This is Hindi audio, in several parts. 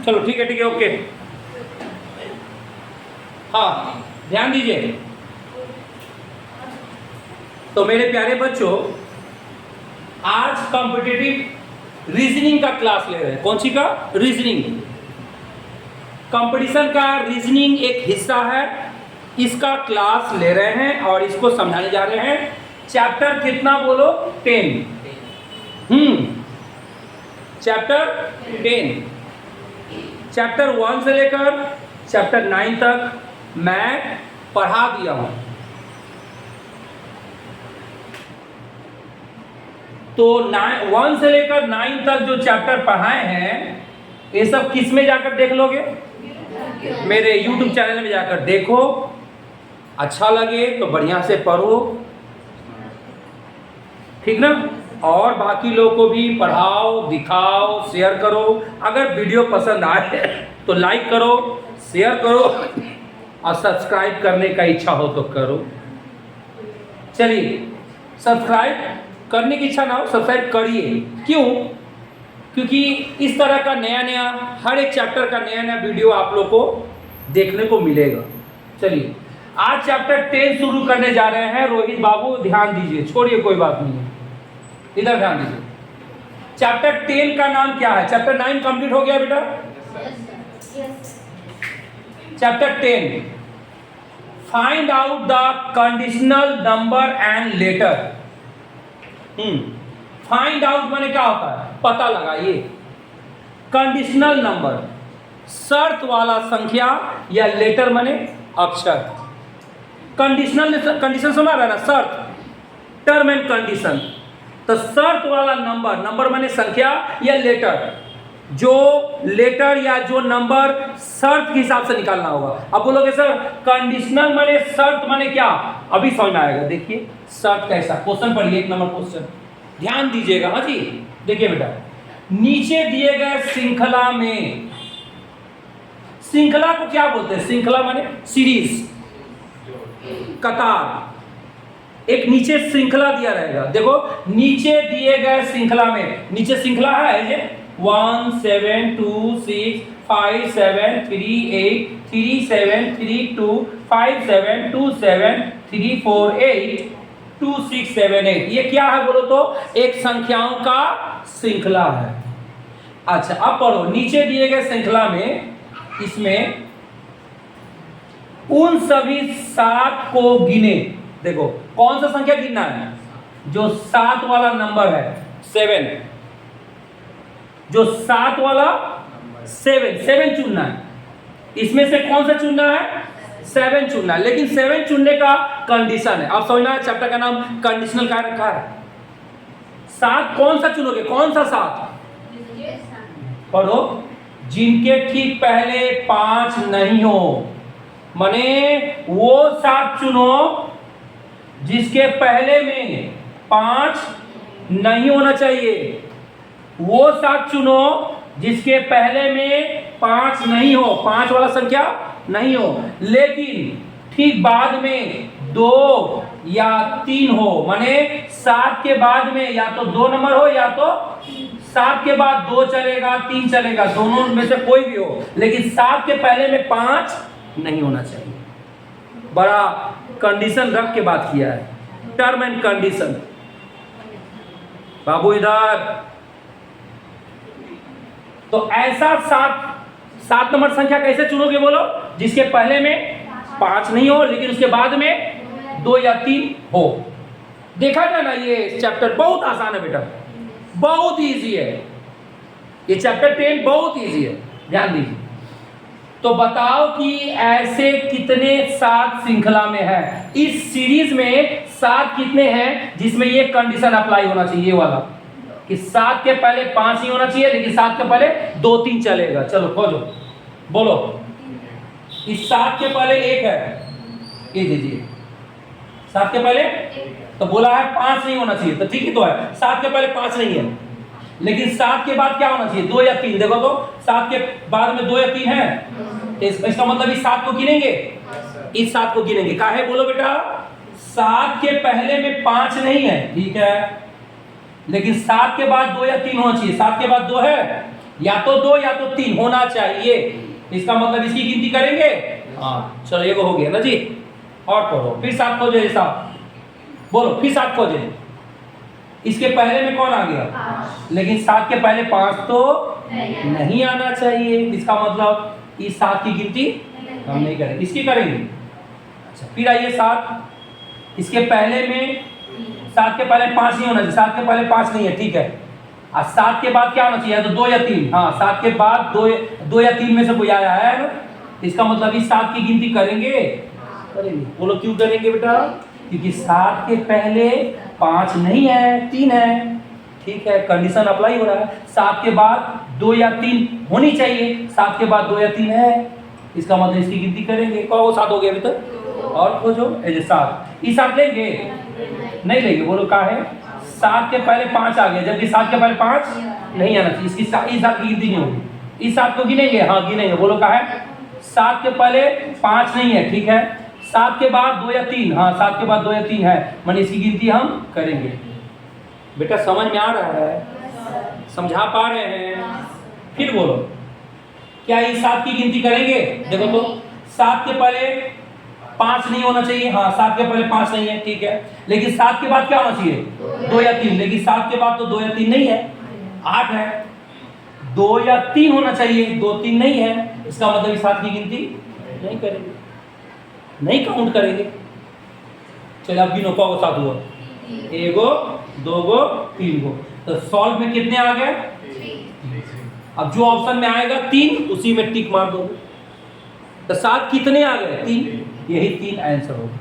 चलो ठीक है ओके। हाँ ध्यान दीजिए। तो मेरे प्यारे बच्चों, आज कॉम्पिटिटिव रीजनिंग का क्लास ले रहे हैं। कौन सी का? रीजनिंग। कंपटीशन का रीजनिंग एक हिस्सा है, इसका क्लास ले रहे हैं और इसको समझाने जा रहे हैं। चैप्टर कितना बोलो? 10। चैप्टर 10। चैप्टर 1 से लेकर चैप्टर 9 तक मैं पढ़ा दिया हूं। तो 1 से लेकर 9 तक जो चैप्टर पढ़ाए हैं, ये सब किस में जाकर देख लोगे? मेरे YouTube चैनल में जाकर देखो। अच्छा लगे तो बढ़िया से पढ़ो, ठीक ना? और बाकी लोगों को भी पढ़ाओ, दिखाओ, शेयर करो। अगर वीडियो पसंद आए तो लाइक करो, शेयर करो और सब्सक्राइब करने का इच्छा हो तो करो। चलिए, सब्सक्राइब करने की इच्छा ना हो, सब्सक्राइब करिए। क्यों? क्योंकि इस तरह का नया नया, हर एक चैप्टर का नया नया वीडियो आप लोग को देखने को मिलेगा। चलिए, आज चैप्टर 10 शुरू करने जा रहे हैं। रोहित बाबू ध्यान दीजिए, छोड़िए कोई बात नहीं है, इधर ध्यान दीजिए। चैप्टर 10 का नाम क्या है? चैप्टर 9 कंप्लीट हो गया बेटा? Chapter 10, find out the conditional number and later. Find out माने क्या होता है? पता लगाइए। कंडीशनल नंबर, शर्त वाला संख्या, या लेटर माने अक्षर। कंडीशन सुना रहा ना, शर्त, टर्म एंड कंडीशन। तो शर्त वाला नंबर, नंबर माने संख्या या लेटर, जो लेटर या जो नंबर शर्त के हिसाब से निकालना होगा। अब बोलोगे सर कंडीशनल माने शर्त माने क्या? अभी समझ में आएगा। देखिए शर्त कैसा, क्वेश्चन पढ़िए, 1 नंबर क्वेश्चन, ध्यान दीजिएगा। हाँ जी, देखिए बेटा, नीचे दिए गए श्रृंखला में, श्रृंखला को क्या बोलते हैं? श्रृंखला माने सीरीज, कतार। एक नीचे श्रृंखला दिया रहेगा। देखो नीचे दिए गए श्रृंखला में, नीचे श्रृंखला है 1 7 2 6 5 7 3 8 3 7 3 2 5 7 2 7 3 4 8 2 6 7 8। ये क्या है बोलो तो? एक संख्याओं का श्रृंखला है। अच्छा अब पढ़ो, नीचे दिए गए श्रृंखला में, इसमें उन सभी 7 को गिने। देखो कौन सा संख्या गिनना है? जो 7 वाला नंबर है, 7, जो 7 वाला 7 चुनना है। इसमें से कौन सा चुनना है? 7 चुनना है। लेकिन 7 चुनने का कंडीशन है। अब समझना है, चैप्टर का नाम कंडीशनल का रखा है। 7 कौन सा चुनोगे? कौन सा 7? पढ़ो, जिनके ठीक पहले 5 नहीं हो, माने वो 7 चुनो जिसके पहले में 5 नहीं होना चाहिए। वो 7 चुनो जिसके पहले में 5 नहीं हो, 5 वाला संख्या नहीं हो, लेकिन ठीक बाद में 2 या 3 हो। माने 7 के बाद में या तो 2 नंबर हो, या तो 7 के बाद 2 चलेगा, 3 चलेगा, दोनों में से कोई भी हो, लेकिन 7 के पहले में 5 नहीं होना चाहिए। बड़ा कंडीशन रख के बात किया है, टर्म एंड कंडीशन। बाबू इधर। तो ऐसा 7 नंबर संख्या कैसे चुनोगे बोलो? जिसके पहले में 5 नहीं हो, लेकिन उसके बाद में 2 या 3 हो। देखा जाए ना, ये चैप्टर बहुत आसान है बेटा, बहुत इजी है। ये चैप्टर 10 बहुत इजी है, ध्यान दीजिए। तो बताओ कि ऐसे कितने 7 श्रृंखला में है? इस सीरीज में 7 कितने हैं जिसमें ये कंडीशन अप्लाई होना चाहिए, ये वाला, कि 7 के पहले 5 नहीं होना चाहिए, लेकिन 7 के पहले 2 3 चलेगा। चलो खोजो, बोलो। इस 7 के पहले 1 है, ये दीजिए। 7 के पहले तो बोला है 5 नहीं होना चाहिए, तो ठीक ही तो है। 7 के पहले 5 नहीं है, लेकिन 7 के बाद क्या होना चाहिए? 2 या 3। देखो तो 7 के बाद में 2 या 3 है, इसका मतलब इस 7 को गिनेंगे, इस 7 को गिनेंगे। काहे बोलो बेटा? 7 के पहले में 5 नहीं है, ठीक है, लेकिन 7 के बाद 2 या 3 होना चाहिए। 7 के बाद 2 है, या तो 2 या तो 3 होना चाहिए। इसका मतलब इसकी गिनती करेंगे। हाँ चलो ये हो गया ना जी। और पढ़ो फिर 7 खोजो ये 7, बोलो फिर 7 खोजे। इसके पहले में कौन आ गया? लेकिन 7 के पहले 5 तो नहीं आना चाहिए। इसका मतलब इस 7 की गिनती हम नहीं करेंगे, इसकी करेंगे। अच्छा फिर आइए 7, इसके पहले में 7 के पहले 5 नहीं होना चाहिए, 7 के पहले 5 नहीं है, ठीक है। और 7 के बाद क्या होना चाहिए? तो 2 या 3। हाँ 7 के बाद 2 या 3 में से कोई आया है ना, इसका मतलब इस 7 की गिनती करेंगे। करेंगे, बोलो क्यों करेंगे बेटा? क्योंकि 7 के पहले 5 नहीं है, 3 है, ठीक है। कंडीशन अप्लाई हो रहा है। 7 के बाद 2 या 3 होनी चाहिए, 7 के बाद 2 या 3 है, इसका मतलब इसकी गिनती करेंगे। कहो 7 हो गया अभी तक? और खोजो 7। इस 7 लेंगे? नहीं लेंगे, बोलो क्या है? 7 के पहले 5 आ गया, जबकि 7 के पहले 5 नहीं आना चाहिए, इसकी इस 7 की गिनती नहीं होगी। इस 7 को गिनेंगे? हाँ गिनेंगे, बोलो क्या है? 7 के पहले 5 नहीं है, ठीक है। 7 के बाद 2 या 3, हाँ 7 के बाद 2 या 3 है, माने इसकी गिनती हम करेंगे। बेटा समझ में आ रहा है? समझा पा रहे हैं? फिर बोलो क्या इस 7 की गिनती करेंगे? देखो तो 7 के पहले 5 नहीं होना चाहिए, हाँ 7 के पहले 5 नहीं है, ठीक है। लेकिन 7 के बाद क्या होना चाहिए? 2 या 3, लेकिन 7 के बाद तो 2 या 3 नहीं है, 8 है। 2 या 3 होना चाहिए, 2 3 नहीं है, इसका मतलब इस 7 की गिनती नहीं करेंगे, नहीं काउंट करेंगे। चलिए अब गिनो, कौ 7 हुआ? 1 गो 2 गो 3 गो। तो सॉल्व में कितने आ गए? अब जो ऑप्शन में आएगा 3 उसी में टिक मार दो। तो 7 कितने आ गए? 3, यही 3 आंसर होगा।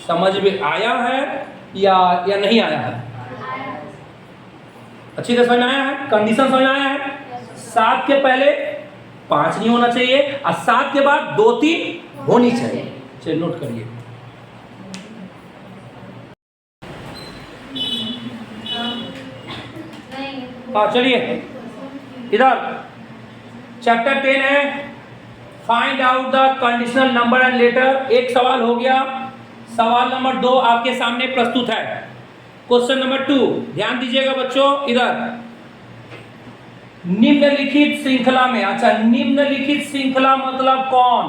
समझ में आया है या नहीं आया है? अच्छी तरह समझ में आया है? कंडीशन समझ में आया है? 7 के पहले 5 नहीं होना चाहिए और 7 के बाद 2 3 होनी चाहिए। चलिए नोट करिए। हाँ चलिए इधर चैप्टर 10 है, find out the conditional number and later. एक सवाल हो गया। सवाल नंबर 2 आपके सामने प्रस्तुत है। क्वेश्चन नंबर 2, ध्यान दीजिएगा बच्चों। इधर निम्नलिखित श्रृंखला में, अच्छा निम्नलिखित श्रृंखला मतलब कौन?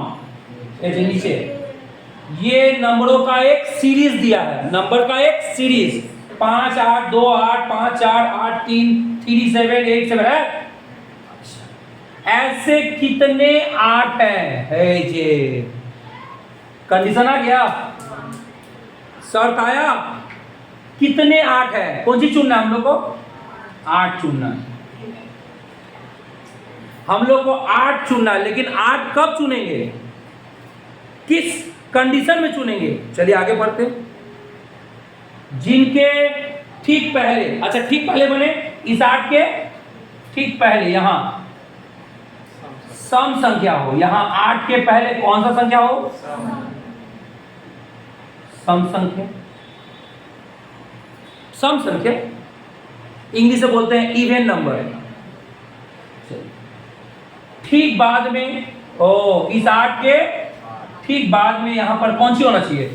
नीचे ये नंबरों का एक सीरीज दिया है, नंबर का एक सीरीज 5 8 2 8 5 4 8 3 3 7 8 7 है। ऐसे कितने 8 है जे? कंडीशन आ गया, शर्त आया, कितने 8 है? कौन सी चुनना है हम लोग को? 8 चुनना है हम लोग को, 8 चुनना है। लेकिन 8 कब चुनेंगे, किस कंडीशन में चुनेंगे? चलिए आगे बढ़ते। जिनके ठीक पहले, अच्छा ठीक पहले बने इस 8 के ठीक पहले यहां सम संख्या हो। यहां 8 के पहले कौन सा संख्या हो? सम संख्या। सम संख्या इंग्लिश से बोलते हैं इवन नंबर। ठीक बाद में इस 8 के ठीक बाद में यहां पर कौन सी होना चाहिए?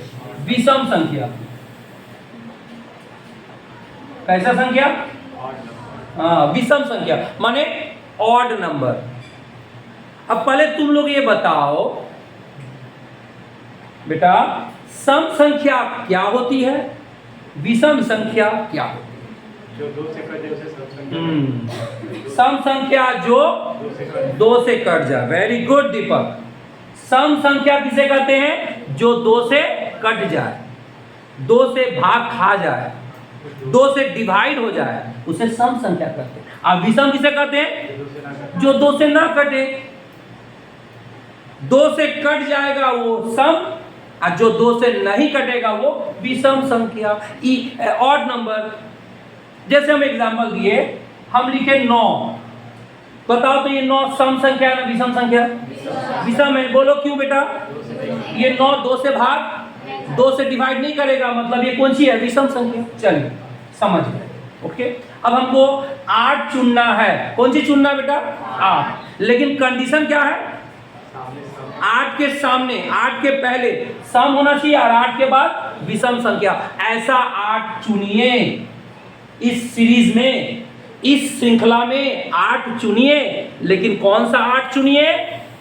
विषम संख्या। कैसा संख्या? विषम संख्या माने ऑड नंबर। अब पहले तुम लोग ये बताओ बेटा, सम संख्या क्या होती है, विषम संख्या क्या होती है? जो 2 से कटे उसे सम संख्या। सम संख्या जो 2 से कट जाए। वेरी गुड दीपक। सम संख्या किसे कहते हैं? जो 2 से कट जाए, 2 से भाग खा जाए, 2 से डिवाइड हो जाए, उसे सम संख्या कहते हैं। अब विषम किसे कहते हैं? जो 2 से ना कटे। 2 से कट जाएगा वो सम, और जो 2 से नहीं कटेगा वो विषम संख्या, ऑड नंबर। जैसे हम एग्जांपल दिए, हम लिखे 9, बताओ तो ये 9 सम संख्या है ना विषम संख्या? विषम है। बोलो क्यों बेटा? ये 9 2 से भाग 2 से डिवाइड नहीं करेगा, मतलब ये कौन सी है? विषम संख्या। चलिए समझ गए, ओके। अब हमको 8 चुनना है। कौन सी चुनना है बेटा? 8। लेकिन कंडीशन क्या है? 8 के सामने, 8 के पहले सम होना चाहिए और 8 के बाद विषम संख्या। ऐसा 8 चुनिए इस सीरीज में। इस श्रृंखला में 8 चुनिए, लेकिन कौन सा 8 चुनिए?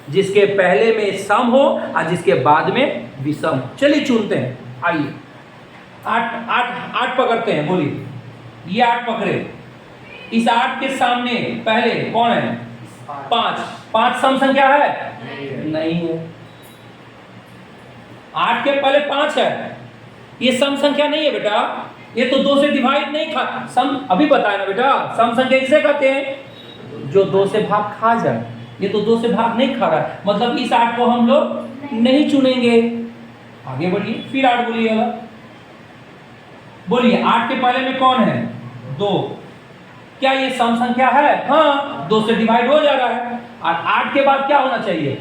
जिसके पहले में सम हो और जिसके बाद में विषम। चलिए चुनते हैं, आइए 8 पकड़ते हैं, बोलिए। ये 8 पकड़े, इस 8 के सामने पहले कौन है? 5 सम संख्या है? नहीं है। 8 के पहले 5 है, ये सम संख्या नहीं है बेटा, ये तो 2 से डिवाइड नहीं खा सम, अभी बताया ना बेटा, सम संख्या किसे कहते हैं? जो 2 से भाग खा जाए। ये तो 2 से भाग नहीं खा रहा है, मतलब इस 8 को हम लोग नहीं चुनेंगे। आगे बढ़िए, फिर 8 बोलिएगा, बोलिए 8 के पहले में कौन है? 2। क्या ये सम संख्या है? हाँ, 2 से डिवाइड हो जा रहा है। और 8 के बाद क्या होना चाहिए?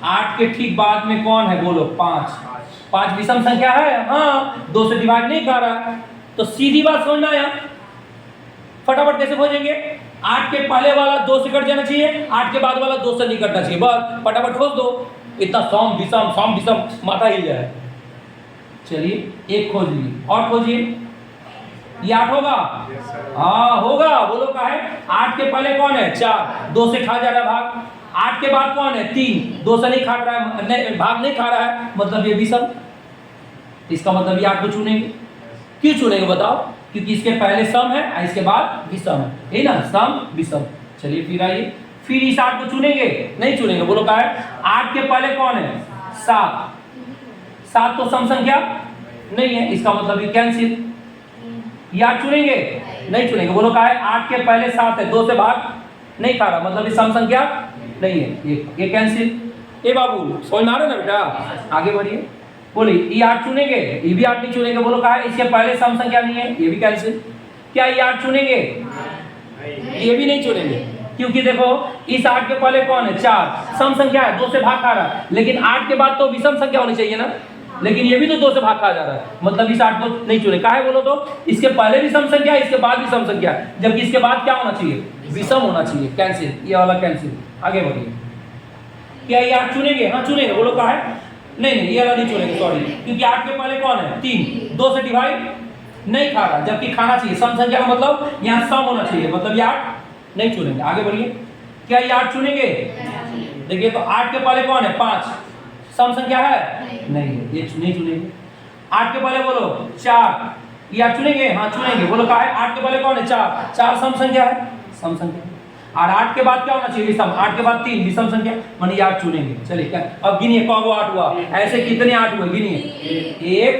8 के ठीक बाद में कौन है? बोलो 5 विषम संख्या है? हाँ, 2 से डिवाइड नहीं कर रहा है। तो सीधी बात समझ में आया? फटाफट कैसे खोजेंगे? 8 के पहले वाला 2 से कट जाना चाहिए, 8 के बाद वाला 2 से नहीं कटना चाहिए, बस फटाफट खोज दो। इतना सम विषम माथा हिल जाए। चलिए एक खोज ली, और खोजिए। ये 8 होगा? हाँ होगा, बोलो का है? 8 के पहले कौन है? 4, 2 से खा जा रहा है भाग। 8 के बाद कौन है? 3, 2 से नहीं खा रहा है, भाग नहीं खा रहा है, मतलब ये विषम। इसका मतलब ये 8 को चुनेंगे। क्यों चुनेंगे बताओ? क्योंकि इसके पहले सम है और इसके बाद विषम है, यही ना, सम विषम। चलिए फिर आइए, फिर इस 8 को चुनेंगे? नहीं चुनेंगे, बोलो का है? 8 के पहले कौन है? 7 तो सम संख्या नहीं है, इसका मतलब ये कैंसिल। ये 8 चुनेंगे? नहीं चुनेंगे, बोलो का है? 8 के पहले 7 है, 2 से भाग नहीं खा रहा, मतलब ये सम संख्या नहीं है, ये कैंसिल। ए बाबू समझ में आ रहा है ना बेटा? आगे बढ़िए, बोलिए। ये 8 चुनेंगे? ये भी 8 नहीं चुनेंगे, बोलो का है? इसके पहले सम संख्या नहीं है, ये भी कैंसिल। क्या ये 8 चुनेंगे? ये भी नहीं चुनेंगे, क्योंकि देखो इस 8 के पहले कौन है? 4 सम संख्या है, 2 से भाग खा रहा है, लेकिन 8 के बाद तो विषम संख्या होनी चाहिए ना, लेकिन ये भी तो 2 से भाग खा जा रहा है, मतलब इस 8 को नहीं चुने। काहे बोलो तो? इसके पहले भी सम संख्या, इसके बाद भी सम संख्या, जबकि इसके बाद क्या होना चाहिए? विषम होना चाहिए, कैंसिल। ये वाला कैंसिल। आगे बढ़िए। क्या ये 8 चुनेंगे? हाँ चुनेंगे, बोलो का है? नहीं, ये वाला नहीं चुनेंगे, सॉरी, क्योंकि 8 के पहले कौन है? 3, 2 से डिवाइड नहीं खा रहा, जबकि खाना चाहिए। सम संख्या का मतलब यहाँ सम होना चाहिए, मतलब ये 8 नहीं चुनेंगे। आगे बढ़िए। क्या ये 8 चुनेंगे? देखिए तो 8 के पहले कौन है? 5 सम संख्या है? नहीं, ये नहीं चुनेंगे। 8 के पहले बोलो 4, ये 8 चुनेंगे? हाँ चुनेंगे, बोलो का है? 8 के पहले कौन है? 4 सम संख्या है, सम संख्या। और 8 के बाद क्या होना चाहिए? विषम। 8 के बाद 3 विषम संख्या, माने 8 चुनेंगे। चलिए क्या अब गिनिए, कौन 8 हुआ? ऐसे कितने 8 हुए? गिनिए। 1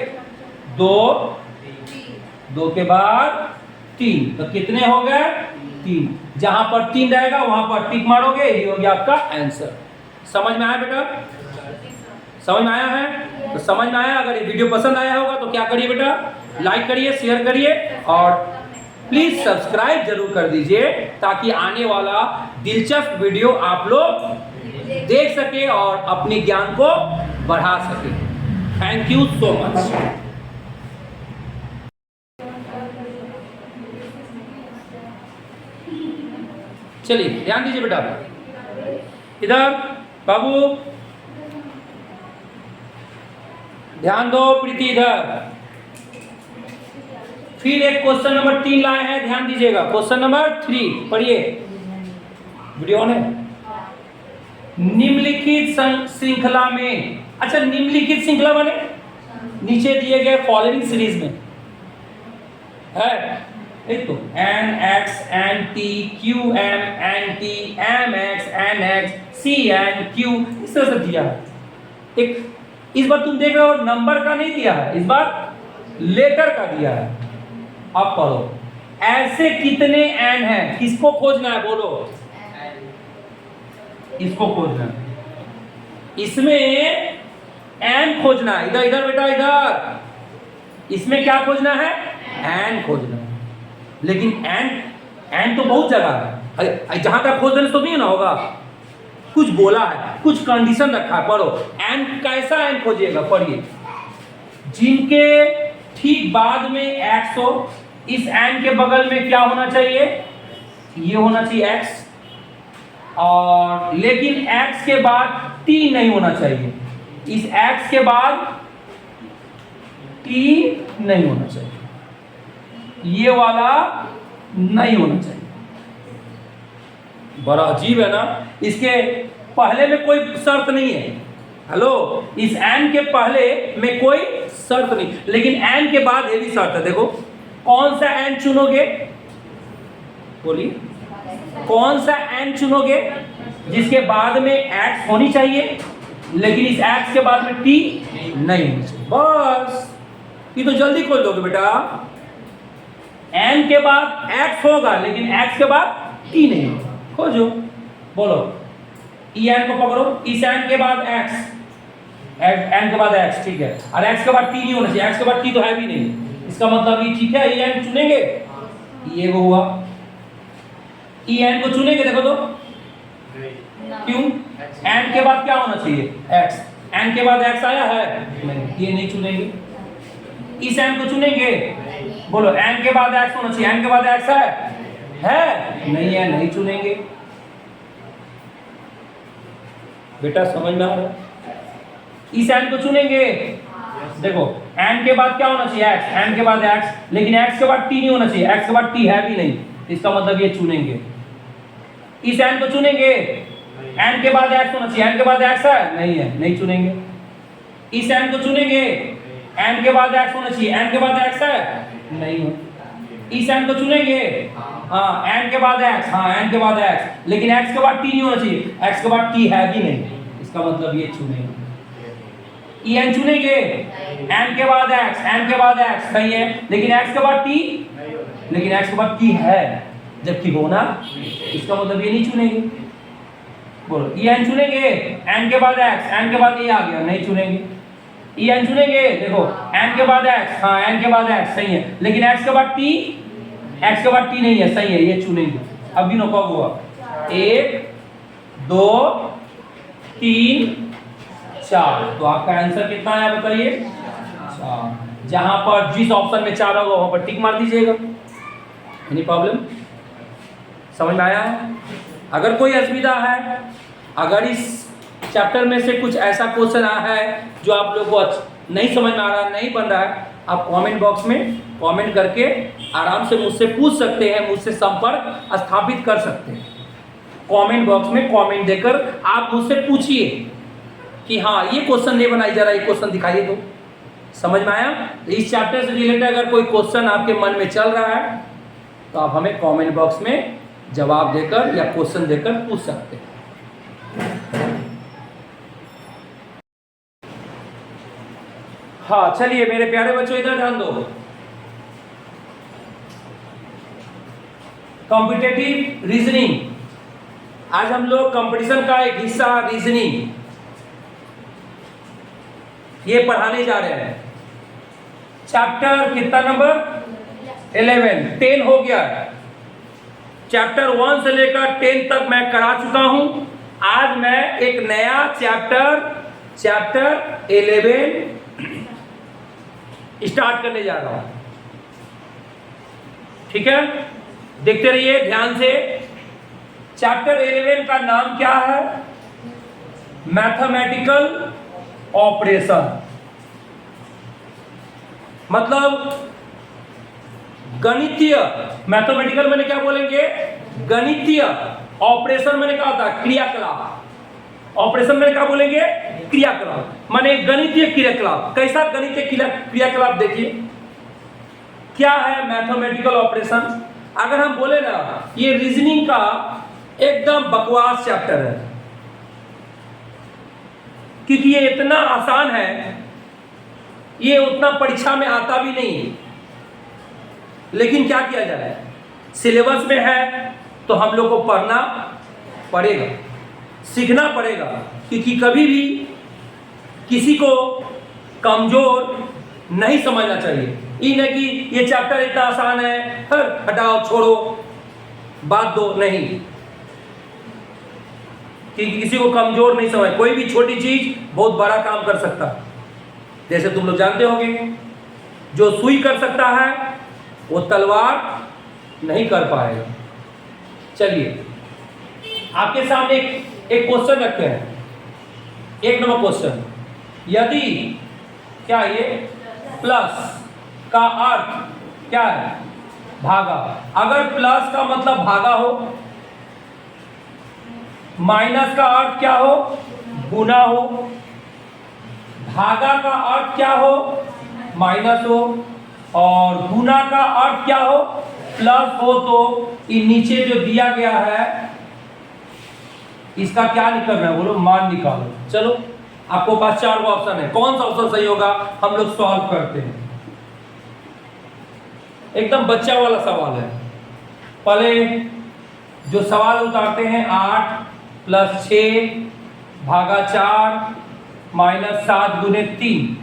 2 के बाद 3, तो कितने हो गए? 3। जहां पर 3 रहेगा वहां पर टिक मारोगे, ये हो गया आपका आंसर। समझ में आया बेटा? समझ में आया है? तो समझ में आया। अगर ये वीडियो पसंद आया होगा तो क्या करिए बेटा? लाइक करिए, शेयर करिए और प्लीज सब्सक्राइब जरूर कर दीजिए, ताकि आने वाला दिलचस्प वीडियो आप लोग देख सके और अपने ज्ञान को बढ़ा सके। Thank you so much. चलिए ध्यान दीजिए बेटा, इधर बाबू ध्यान दो, प्रीति इधर। फिर एक क्वेश्चन नंबर 3 लाए हैं, ध्यान दीजिएगा। क्वेश्चन नंबर 3 पढ़िए, वीडियो ऑन है। निम्नलिखित श्रृंखला में, अच्छा निम्नलिखित श्रृंखला माने नीचे दिए गए फॉलोइंग सीरीज में है, एक तो NX NT QM NT MX NX CN Q, इस तरह से दिया है। एक इस बार तुम देख रहे हो नंबर का नहीं दिया है, इस बार लेटर का दिया है। अब पढ़ो, ऐसे कितने एन हैं? किसको खोजना है? बोलो, इसको खोजना है। इसमें एन खोजना है, इधर इधर बेटा इधर। इसमें क्या खोजना है? एन खोजना है। लेकिन एन तो बहुत जगह है, जहां तक खोज देने तो नहीं ना होगा, कुछ बोला है, कुछ कंडीशन रखा है। पढ़ो, एन कैसा एन खोजिएगा? पढ़िए, जिनके ठीक बाद में एक्स हो, इस एन के बगल में क्या होना चाहिए? ये होना चाहिए एक्स, और लेकिन एक्स के बाद टी नहीं होना चाहिए। इस एक्स के बाद टी नहीं होना चाहिए, ये वाला नहीं होना चाहिए। बड़ा अजीब है ना, इसके पहले में कोई शर्त नहीं है। हेलो, इस एन के पहले में कोई शर्त नहीं, लेकिन एन के बाद ये भी शर्त है। देखो कौन सा एन चुनोगे, बोलिए कौन सा एन चुनोगे जिसके बाद में एक्स होनी चाहिए, लेकिन इस एक्स के बाद में टी नहीं होनी चाहिए। बस ये तो जल्दी खोल दोगे बेटा। एन के बाद एक्स होगा लेकिन एक्स के बाद टी नहीं होगा। खोजो, बोलो ई एन को पकड़ो, इस एन के बाद एक्स, एन के बाद एक्स, ठीक है, और एक्स के बाद टी नहीं होना चाहिए, एक्स के बाद टी तो है भी नहीं, इसका मतलब ये ठीक है। ई एन चुनेंगे, ये वो हुआ, ई एन को चुनेंगे, देखो तो क्यों, एन के बाद क्या होना चाहिए, एक्स, एन के बाद एक्स आया है नहीं, ये नहीं चुनेंगे। इस एन को चुनेंगे, बोलो एन के बाद एक्स होना चाहिए, एन के बाद एक्स है नहीं है, नहीं चुनेंगे। बेटा समझ में आ रहा है? इस एन को चुनेंगे, देखो एन के बाद क्या होना चाहिए, एक्स, एन के बाद एक्स, लेकिन एक्स के बाद टी नहीं होना चाहिए, एक्स के बाद टी है भी नहीं, इसका मतलब ये चुनेंगे। इस एन को चुनेंगे, एन के बाद एक्स होना चाहिए, एन के बाद एक्स है नहीं है, नहीं चुनेंगे। इस एन को चुनेंगे, एन के बाद एक्स होना चाहिए, एन के बाद एक्स है नहीं है। इस एन को चुनेंगे, हाँ एन के बाद एक्स, हाँ एन के बाद एक्स, लेकिन एक्स के बाद टी नहीं होना चाहिए, एक्स के बाद टी है भी नहीं, इसका मतलब ये चुनेंगे। ई एन चुनेंगे, एन के बाद एक्स, एन के बाद एक्स सही है, लेकिन एक्स के बाद टी, लेकिन एक्स के बाद टी है जबकि होना, इसका मतलब ये नहीं चुनेंगे। बोलो ई एन चुनेंगे, एन के बाद एक्स, एन के बाद ये आ गया, नहीं चुनेंगे। ई एन चुनेंगे, देखो एन के बाद एक्स, हाँ एन के बाद एक्स सही है, लेकिन एक्स के बाद टी, एक्स के बाद टी नहीं है, सही है, ये चुनेंगे। अब गिनो कब हुआ, 1 2 3 4, तो आपका आंसर कितना आया बताइए, 4। जहां पर जिस ऑप्शन में 4 होगा वहां पर टिक मार दीजिएगा। एनी प्रॉब्लम, समझ में आया? अगर कोई असुविधा है, अगर इस चैप्टर में से कुछ ऐसा क्वेश्चन आया है जो आप लोगों को नहीं समझ में आ रहा, नहीं बन रहा है, आप कमेंट बॉक्स में कमेंट करके आराम से मुझसे पूछ सकते हैं, मुझसे संपर्क स्थापित कर सकते हैं। कमेंट बॉक्स में कमेंट देकर आप मुझसे पूछिए कि हाँ ये क्वेश्चन नहीं बनाई जा रहा, ये क्वेश्चन दिखाइए तो। समझ में आया? इस चैप्टर से रिलेटेड अगर कोई क्वेश्चन आपके मन में चल रहा है तो आप हमें कमेंट बॉक्स में जवाब देकर या क्वेश्चन देकर पूछ सकते हैं। हाँ चलिए मेरे प्यारे बच्चों इधर ध्यान दो। कॉम्पिटिटिव रीजनिंग, आज हम लोग कंपटीशन का एक हिस्सा रीजनिंग ये पढ़ाने जा रहे हैं। चैप्टर कितना नंबर 11, 10 हो गया। चैप्टर 1 से लेकर 10 तक मैं करा चुका हूं। आज मैं एक नया चैप्टर 11 स्टार्ट करने जा रहा हूं। ठीक है, देखते रहिए ध्यान से। चैप्टर 11 का नाम क्या है? मैथमेटिकल ऑपरेशन, मतलब गणितीय। मैथमेटिकल मैंने क्या बोलेंगे? गणितीय। ऑपरेशन मैंने कहा था क्रियाकलाप। ऑपरेशन मैंने क्या बोलेंगे? क्रियाकलाप, माने गणितीय क्रियाकलाप। कैसा गणितीय क्रियाकलाप? देखिए क्या है मैथमेटिकल ऑपरेशन। अगर हम बोले ना, ये रीजनिंग का एकदम बकवास चैप्टर है, क्योंकि ये इतना आसान है, ये उतना परीक्षा में आता भी नहीं है। लेकिन क्या किया जाए, सिलेबस में है तो हम लोग को पढ़ना पड़ेगा, सीखना पड़ेगा, क्योंकि कभी भी किसी को कमजोर नहीं समझना चाहिए। ये नहीं कि ये चैप्टर इतना आसान है, हटाओ छोड़ो बात दो, नहीं, कि किसी को कमजोर नहीं समझ। कोई भी छोटी चीज बहुत बड़ा काम कर सकता है। जैसे तुम लोग जानते होंगे, जो सुई कर सकता है वो तलवार नहीं कर पाएगा। चलिए आपके सामने एक क्वेश्चन रखते हैं, 1 नंबर क्वेश्चन। यदि क्या ये प्लस का अर्थ क्या है? भागा। अगर प्लस का मतलब भागा हो माइनस का अर्थ क्या हो? गुना हो। भागा का अर्थ क्या हो? माइनस हो। और गुना का अर्थ क्या हो? प्लस हो। तो ये नीचे जो दिया गया है इसका क्या निकलना है? बोलो, मान निकालो। चलो, आपको पास 4 ऑप्शन है, कौन सा ऑप्शन सही होगा हम लोग सॉल्व करते हैं। एकदम बच्चा वाला सवाल है। पहले जो सवाल उतारते हैं, 8 + 6 भागा 4 -7 गुने 3।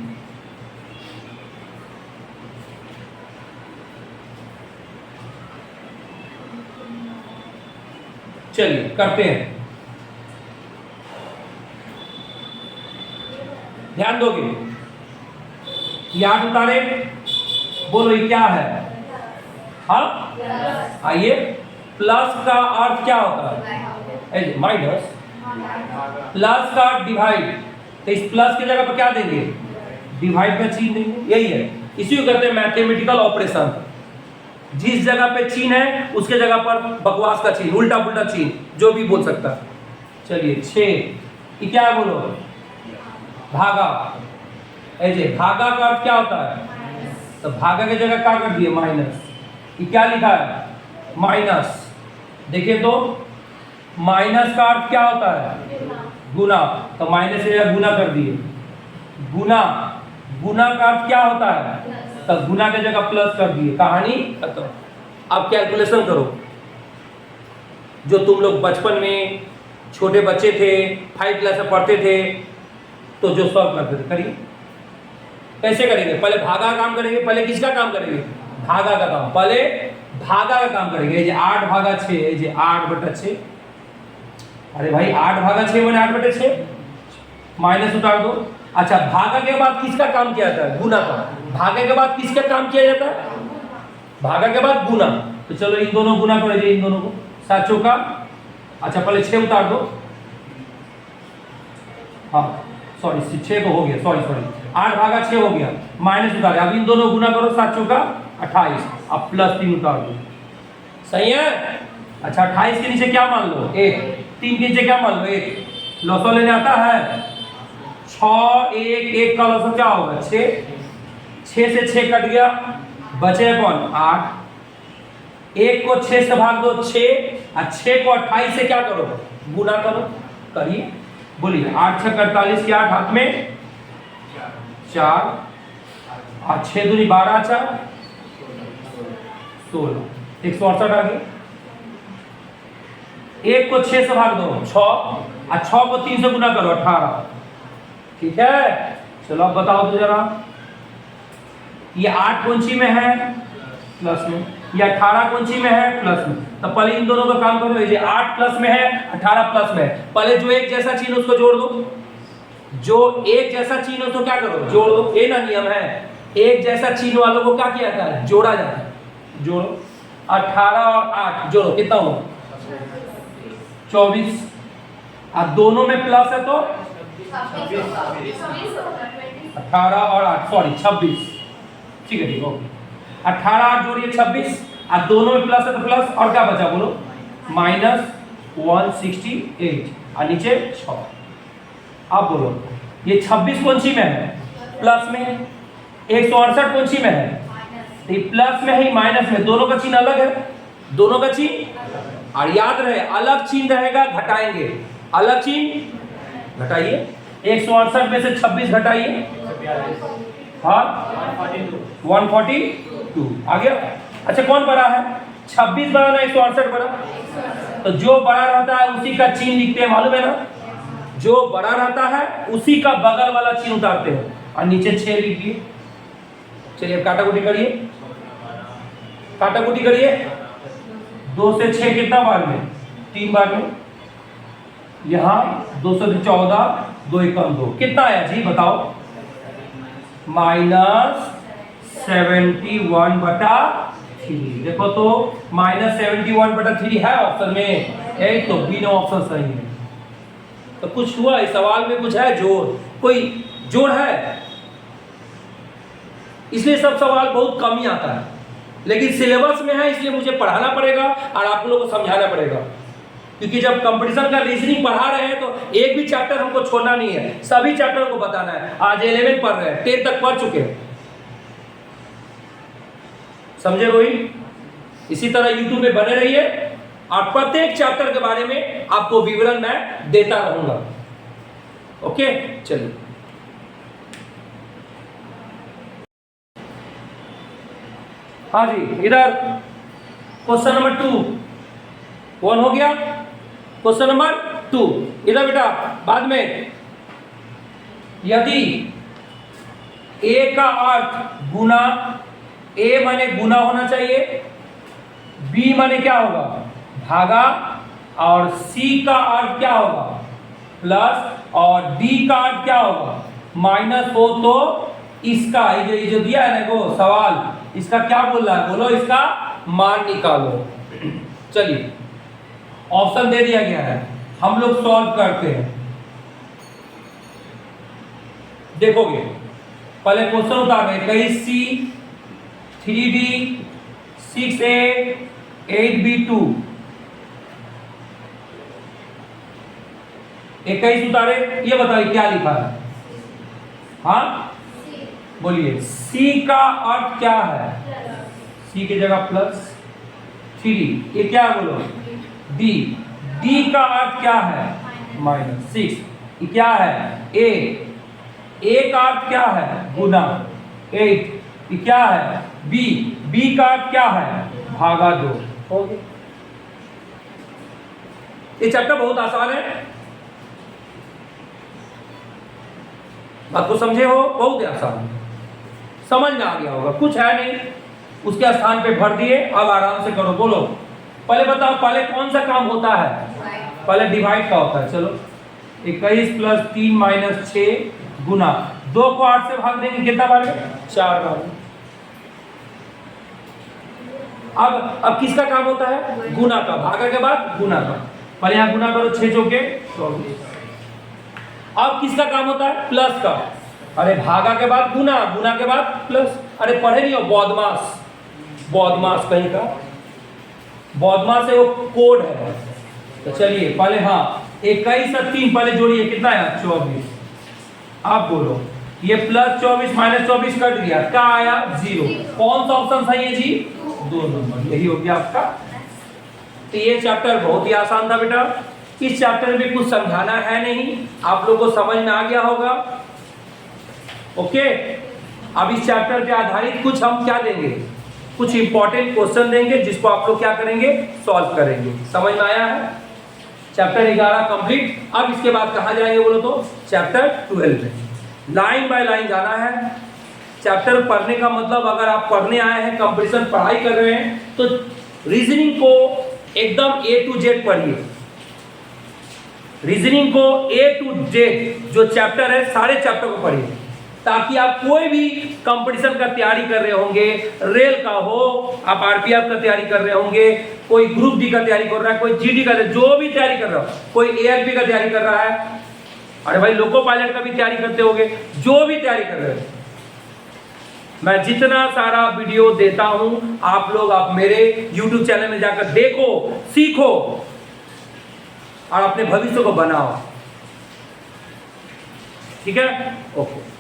चलिए करते हैं, ध्यान दोगे। ये 8 उतारे, बोलो ये क्या है? हाँ, आइए, प्लस का अर्थ क्या होता है? माइनस। प्लस का डिवाइड, तो इस प्लस की जगह पर क्या देंगे? डिवाइड का चिन्ह देंगे। यही है, इसी को कहते हैं मैथमेटिकल ऑपरेशन। जिस जगह पे चिन्ह है उसके जगह पर बकवास का चिन्ह, उल्टा पुल्टा चिन्ह, जो भी बोल सकता है। चलिए 6, ये क्या है? बोलो, भागा। ऐसे भागा का अर्थ क्या होता है? तो भागा की जगह क्या कर दिए? माइनस। ये क्या लिखा है? माइनस। देखिए तो माइनस का अर्थ क्या होता है? गुना। तो माइनस की जगह गुना कर दिए। गुना, गुना का अर्थ क्या होता है? तो गुना की जगह प्लस कर दिए। कहानी खत्म। अब कैलकुलेशन करो। जो तुम लोग बचपन में छोटे बच्चे थे, 5 क्लास में पढ़ते थे, तो जो सॉल्व करते थे, करिए। कैसे करेंगे? पहले भागा का काम करेंगे। पहले किसका काम करेंगे? भागा का काम। पहले भागा का काम करेंगे। ये 8 भागा 6, ये 8/6। अरे भाई 8 भागा 6 बने 8/6, माइनस उतार दो। अच्छा, भागा के बाद किसका काम किया जाता है? गुना का। भागा के बाद किसका काम किया जाता है? भागा के बाद गुना। तो चलो इन दोनों गुना कर दीजिए, इन दोनों को। 7 चौका, अच्छा पहले 6 उतार दो। हाँ सॉरी, 6 तो हो गया, सॉरी 8 भागा 6 हो गया, माइनस उतारे। अब इन दोनों गुना करो, 7 चौका 28, अब +3 उतार दो। सही है? अच्छा 28 के नीचे क्या मान लो? 1। 3 के नीचे क्या मान लो? 1। लॉसो लेने आता है? 6 1 का लॉसो क्या होगा? 6। 6 से 6 कट गया, बचे कौन? 8। 1 को 6 से भाग दो, 6। और 6 को 28 से क्या करो? गुना करो। करिए, बोलिए। 8 6 48 के 8 हाथ में 4, और 6 दूनी 12 4 16, 168 आ गई। 1 को 6 से भाग दो, 6, और 6 को 3 से गुना करो, 18। ठीक है, चलो अब बताओ तो जरा, ये 8 कौन-सी में है? प्लस में। ये 18 कौन-सी में है? प्लस में। तो पहले इन दोनों का काम करो। ये 8 प्लस में है, 18 प्लस में है। पहले जो एक जैसा चिन्ह उसको जोड़ दो। जो एक जैसा चिन्ह उसको क्या करो? जोड़ दो। ये ना नियम है, एक जैसा चिन्ह वालों को क्या किया जाता है? जोड़ा जाता है। जोड़ो, 18 और 8 जोड़ो, कितना हुआ? 24। और दोनों में प्लस है तो 18 और 8, सॉरी 26। ठीक है, ठीक है, ओके। 18 8 जोड़िए 26, और दोनों में प्लस है तो प्लस, और क्या बचा बोलो? -168, और नीचे 6। अब बोलो, ये 26 कौन सी में है? प्लस में। 168 कौन सी में है? ये प्लस में है, माइनस में। दोनों का चिन्ह अलग है, दोनों का चिन्ह। और याद रहे, अलग चिन्ह रहेगा घटाएंगे, अलग चिन्ह घटाइए। 168 में से 26 घटाइए, हाँ 142 आ गया। अच्छा कौन बड़ा है? 26 बड़ा ना 168 बड़ा? तो जो बड़ा रहता है उसी का चिन्ह लिखते हैं, मालूम है ना? जो बड़ा रहता है उसी का बगल वाला चिन्ह उतारते हैं, और नीचे 6 लिख दिए। चलिए अब काटाकुटी करिए, काटाकुटी करिए। 2 से 6 कितना बार में? 3 बार में। यहाँ 2 से 14, 2 एकम 2, कितना आया जी बताओ? -71/3। देखो तो -71/3 है ऑप्शन में, एक तो बी ऑप्शन सही है। तो कुछ हुआ इस सवाल में? कुछ है जोड़? कोई जोड़ है? इसलिए सब सवाल बहुत कम ही आता है, लेकिन सिलेबस में है इसलिए मुझे पढ़ाना पड़ेगा और आप लोगों को समझाना पड़ेगा। क्योंकि जब कंपटीशन का रीजनिंग पढ़ा रहे हैं तो एक भी चैप्टर हमको छोड़ना नहीं है, सभी चैप्टर को बताना है। आज 11 पढ़ रहे हैं, 10 तक पढ़ चुके हैं, समझे रोहित? इसी तरह यूट्यूब में बने रहिए और प्रत्येक चैप्टर के बारे में आपको विवरण मैं देता रहूंगा। ओके, चलिए हाँ जी, इधर क्वेश्चन नंबर 2 1 हो गया। क्वेश्चन नंबर 2 इधर बेटा, बाद में यदि ए का अर्थ गुना, ए माने गुना होना चाहिए, बी माने क्या होगा भागा, और सी का अर्थ क्या होगा प्लस, और डी का अर्थ क्या होगा माइनस हो, तो इसका ये जो दिया है ना को सवाल, इसका क्या बोल रहा है, बोलो इसका मान निकालो। चलिए ऑप्शन दे दिया गया है, हम लोग सॉल्व करते हैं। देखोगे पहले क्वेश्चन उतार रहे 21C 3D 6A 8B2, 21 उतारे, ये बताइए क्या लिखा है? हाँ बोलिए, सी का अर्थ क्या है? सी की जगह प्लस, 3D ये क्या है बोलो डी, डी का अर्थ क्या है माइनस, 6 ये क्या है ए, ए का अर्थ क्या है गुना, 8 ये क्या है बी, बी का अर्थ क्या है भागा 2। हो गया, ये चैप्टर बहुत आसान है, बात को समझे हो? बहुत ही आसान है, समझ में आ गया होगा, कुछ है नहीं, उसके स्थान पे भर दिए। अब आराम से करो, बोलो पहले बताओ, पहले कौन सा काम होता है? पहले डिवाइड का होता है। चलो 21 प्लस 3 माइनस 6 गुना 2 को 8 से भाग देंगे, कितना बार? 4 बार। अब किसका काम होता है? गुना का, भागा के बाद गुना का। पहले यहाँ गुना करो, 6 चौके 24। अब किसका काम होता है? प्लस का। अरे भागा के बाद गुना, गुना के बाद प्लस। अरे पढ़े नहीं हो बदमाश, बदमाश कहीं का, बदमाश है वो कोड है। तो चलिए पहले हाँ 21 और 3 पहले जोड़िए, कितना है 24। आप बोलो ये प्लस 24 माइनस 24 कट गया, क्या आया 0। कौन सा ऑप्शन सही है जी? 2 नंबर, यही हो गया आपका। तो ये चैप्टर बहुत ही आसान था बेटा, इस चैप्टर में कुछ समझाना है नहीं, आप लोगों को समझ में आ गया होगा। ओके, अब इस चैप्टर पे आधारित कुछ हम क्या देंगे, कुछ इंपॉर्टेंट क्वेश्चन देंगे जिसको आप लोग क्या करेंगे, सॉल्व करेंगे। समझ में आया है? Chapter 11 complete. अब इसके बाद कहाँ जाएंगे बोलो तो चैप्टर 12 में लाइन बाय लाइन जाना है। चैप्टर पढ़ने का मतलब, अगर आप पढ़ने आए हैं, कंपटीशन पढ़ाई कर रहे हैं, तो रीजनिंग को एकदम A to Z पढ़िए। रीजनिंग को A to Z जो चैप्टर है, सारे चैप्टर को पढ़िए, ताकि आप कोई भी कंपटीशन का तैयारी कर रहे होंगे, रेल का हो, आप आरपीएफ का तैयारी कर रहे होंगे, कोई ग्रुप डी का तैयारी कर रहा है, कोई जीडी का, जो भी तैयारी कर रहा हो, कोई एएलपी का तैयारी कर रहा है, अरे भाई लोको पायलट का भी तैयारी करते होंगे, जो भी तैयारी कर रहे हो, मैं जितना सारा वीडियो देता हूं, आप लोग आप मेरे YouTube चैनल में जाकर देखो, सीखो और अपने भविष्य को बनाओ। ठीक है? ओके।